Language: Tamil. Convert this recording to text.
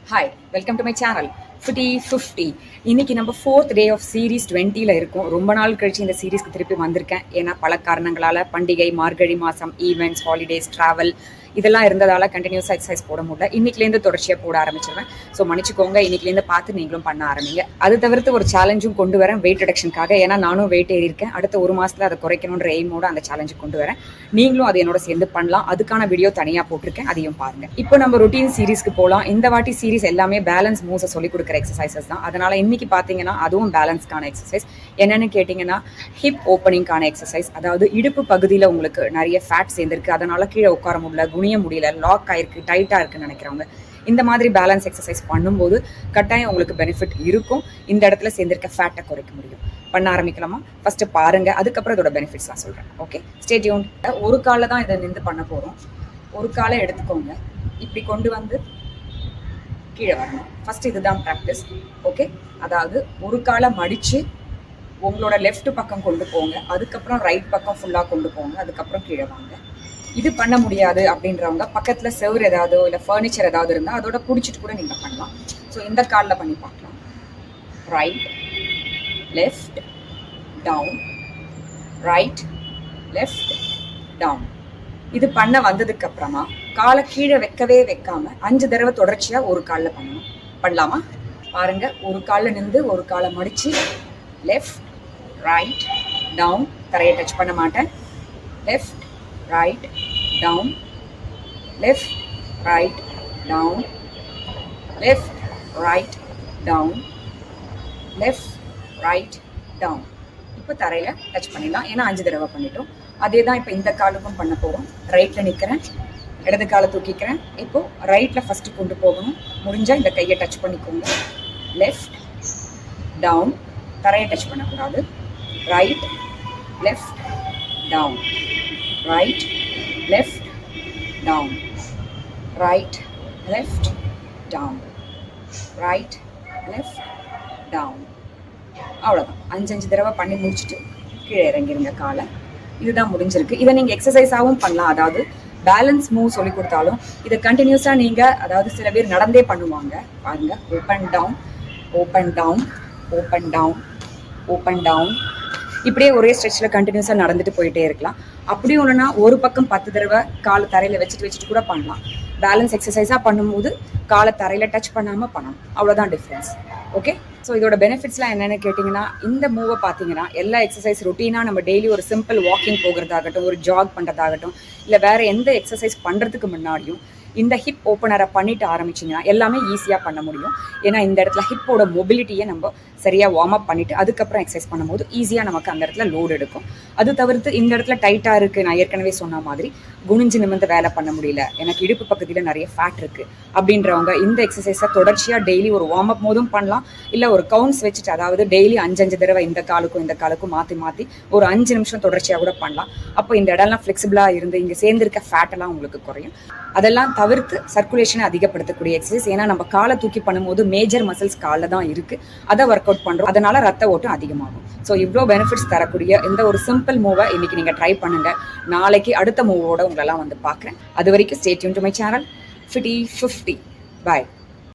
Hi, welcome to my channel fifty 50. இன்னைக்கு நம்ம 4th டே ஆஃப் சீரீஸ் 20ல இருக்கும். ரொம்ப நாள் கழிச்சு இந்த சீரீஸ்க்கு திருப்பி வந்திருக்கேன். ஏன்னா பல காரணங்களால் பண்டிகை, மார்கழி மாதம், ஈவெண்ட்ஸ், ஹாலிடேஸ், ட்ராவல் இதெல்லாம் இருந்ததால் கண்டினியூஸாக எக்ஸசைஸ் போட முடியல. இன்னைக்குலேருந்து தொடர்ச்சியாக போட ஆரம்பிச்சிருவேன். ஸோ மன்னிச்சுக்கோங்க, இன்னைக்குலேருந்து பார்த்து நீங்களும் பண்ண ஆரம்பிங்க. அது தவிர்த்து ஒரு சேலஞ்சும் கொண்டு வரேன் வெயிட் ரிடக்ஷனுக்காக. ஏன்னா நானும் வெயிட் ஏறி இருக்கேன். அடுத்த ஒரு மாதத்தில் அதை குறைக்கணுன்ற எய்மோட அந்த சேலஞ்சு கொண்டு வரேன். நீங்களும் அது என்னோட சேர்ந்து பண்ணலாம். அதுக்கான வீடியோ தனியாக போட்டிருக்கேன், அதையும் பாருங்கள். இப்போ நம்ம ரொட்டீன் சீரீஸ்க்கு போகலாம். இந்த வாட்டி சீரீஸ் எல்லாமே பேலன்ஸ் மூவ்ஸை சொல்லிக் கொடுக்குற எக்ஸசைசஸ் தான். அதனால இன்னைக்கு பார்த்தீங்கன்னா அதுவும் பேலன்ஸ்க்கான எக்ஸசைஸ். என்னன்னு கேட்டிங்கன்னா ஹிப் ஓப்பனிங்கான எக்ஸசைஸ். அதாவது இடுப்பு பகுதியில் உங்களுக்கு நிறைய ஃபேட் சேர்ந்துருக்கு, அதனால கீழே உட்கார முடியல, குனிய முடியல, லாக் ஆயிருக்கு, டைட்டாக இருக்குன்னு நினைக்கிறவங்க இந்த மாதிரி பேலன்ஸ் எக்ஸசைஸ் பண்ணும்போது கட்டாயம் உங்களுக்கு பெனிஃபிட் இருக்கும். இந்த இடத்துல சேர்ந்திருக்க ஃபேட்டை குறைக்க முடியும். பண்ண ஆரம்பிக்கலாமா? ஃபர்ஸ்ட் பாருங்க, அதுக்கப்புறம் இதோட பெனிஃபிட்ஸ் நான் சொல்றேன். Okay, stay tune. ஒரு காலை தான் இதை நின்று பண்ண போறோம். ஒரு காலை எடுத்துக்கோங்க, இப்படி கொண்டு வந்து கீழே வரணும். ஃபர்ஸ்ட் இதுதான் ப்ராக்டிஸ். ஓகே, அதாவது ஒரு காலை மடிச்சு உங்களோட லெஃப்ட் பக்கம் கொண்டு போங்க, அதுக்கப்புறம் ரைட் பக்கம் ஃபுல்லாக கொண்டு போங்க, அதுக்கப்புறம் கீழே வாங்க. இது பண்ண முடியாது அப்படின்றவங்க பக்கத்தில் செவர் ஏதாவது இல்லை ஃபர்னிச்சர் ஏதாவது இருந்தால் அதோட பிடிச்சிட்டு கூட நீங்கள் பண்ணலாம். ஸோ இந்த காலில் பண்ணி பார்க்கலாம். Right, left, down, right, left, down. இது பண்ண வந்ததுக்கு அப்புறமா காலை கீழே வைக்கவே வைக்காம 5 தடவை தொடர்ச்சியாக ஒரு காலில் பண்ணணும். பண்ணலாமா? பாருங்க, ஒரு காலில் நின்று ஒரு காலை மடிச்சு லெஃப்ட், ரைட், டவுன், தரையை டச் பண்ண மாட்டேன். Left, right, down, left, right, down, left, right, down, left, right, down. இப்போ தரையில் டச் பண்ணிடலாம், ஏன்னா 5 தடவை பண்ணிட்டோம். அதே தான் இப்போ இந்த காலுக்கும் பண்ண போகிறோம். ரைட்டில் நிற்கிறேன், இடது காலை தூக்கிக்கிறேன். இப்போது ரைட்டில் ஃபஸ்ட்டு கொண்டு போகணும். முடிஞ்சால் இந்த கையை டச் பண்ணிக்கோங்க. லெஃப்ட், டவுன், தரையை டச் பண்ணக்கூடாது. Right, left, down, right, left, down, right, left, down, right, left, down. அவ்வளோதான். 5 தடவை பண்ணி முடிச்சுட்டு கீழே இறங்கிருங்க காலை. இதுதான் முடிஞ்சிருக்கு. இதை நீங்கள் எக்ஸசைஸாகவும் பண்ணலாம். அதாவது பேலன்ஸ் மூவ் சொல்லி கொடுத்தாலும் இதை கண்டினியூஸாக நீங்கள், அதாவது சில பேர் நடந்தே பண்ணுவாங்க. பாருங்கள், open down, open down, open down, open down. இப்படியே ஒரே ஸ்ட்ரெச்சில் கண்டினியூஸாக நடந்துட்டு போயிட்டே இருக்கலாம். அப்படி ஒன்றுனா ஒரு பக்கம் 10 தடவை காலை தரையில் வச்சுட்டு கூட பண்ணலாம். பேலன்ஸ் எக்ஸசைஸாக பண்ணும்போது காலை தரையில் டச் பண்ணாமல் பண்ணணும். அவ்வளோதான் டிஃப்ரென்ஸ். ஓகே, ஸோ இதோட பெனிஃபிட்ஸ்லாம் என்னென்னு கேட்டிங்கன்னா, இந்த மூவை பார்த்தீங்கன்னா எல்லா எக்ஸசைஸ் ரொட்டீனாக நம்ம டெய்லி ஒரு சிம்பிள் வாக்கிங் போகிறதாகட்டும், ஒரு ஜாக் பண்ணுறதாகட்டும், இல்லை வேறு எந்த எக்ஸசைஸ் பண்ணுறதுக்கு முன்னாடியும் இந்த ஹிப் ஓப்பனரை பண்ணிட்டு ஆரம்பிச்சிங்கன்னா எல்லாமே ஈஸியாக பண்ண முடியும். ஏன்னா இந்த இடத்துல ஹிப்போட மொபிலிட்டியை நம்ம சரியாக வார்ம் அப் பண்ணிவிட்டு அதுக்கப்புறம் எக்ஸசைஸ் பண்ணும்போது ஈஸியாக நமக்கு அந்த இடத்துல லோடு எடுக்கும். அது தவிர்த்து இந்த இடத்துல டைட்டாக இருக்குது, நான் ஏற்கனவே சொன்ன மாதிரி குனிஞ்சு நிமிர்ந்து வேலை பண்ண முடியல, எனக்கு இடுப்பு பக்கத்தில் நிறைய ஃபேட் இருக்குது அப்படின்றவங்க இந்த எக்ஸசைஸை தொடர்ச்சியாக டெய்லி ஒரு வார்ம் அப் போதும் பண்ணலாம். இல்லை ஒரு கவுண்ட்ஸ் வச்சுட்டு, அதாவது டெய்லி 5 தடவை இந்த காலுக்கும் மாற்றி மாற்றி ஒரு 5 நிமிஷம் தொடர்ச்சியாக கூட பண்ணலாம். அப்போ இந்த இடம்லாம் ஃப்ளெக்சிபிளாக இருந்து இங்கே சேர்ந்திருக்க ஃபேட்டெல்லாம் உங்களுக்கு குறையும். அதெல்லாம் தவிர்த்து சர்க்குலேஷனை அதிகப்படுத்தக்கூடிய எக்ஸசைஸ். ஏன்னா நம்ம காலை தூக்கி பண்ணும்போது மேஜர் மசில்ஸ் காலில் தான் இருக்குது, அதை ஒர்க் அவுட் பண்ணுறோம். அதனால ரத்த ஓட்டம் அதிகமாகும். ஸோ இவ்வளோ பெனிஃபிட்ஸ் தரக்கூடிய இந்த ஒரு சிம்பிள் மூவை இன்னைக்கு நீங்கள் ட்ரை பண்ணுங்க. நாளைக்கு அடுத்த மூவோட உங்களெல்லாம் வந்து பார்க்குறேன். அது வரைக்கும் stay tune to my channel fifty 50. Bye.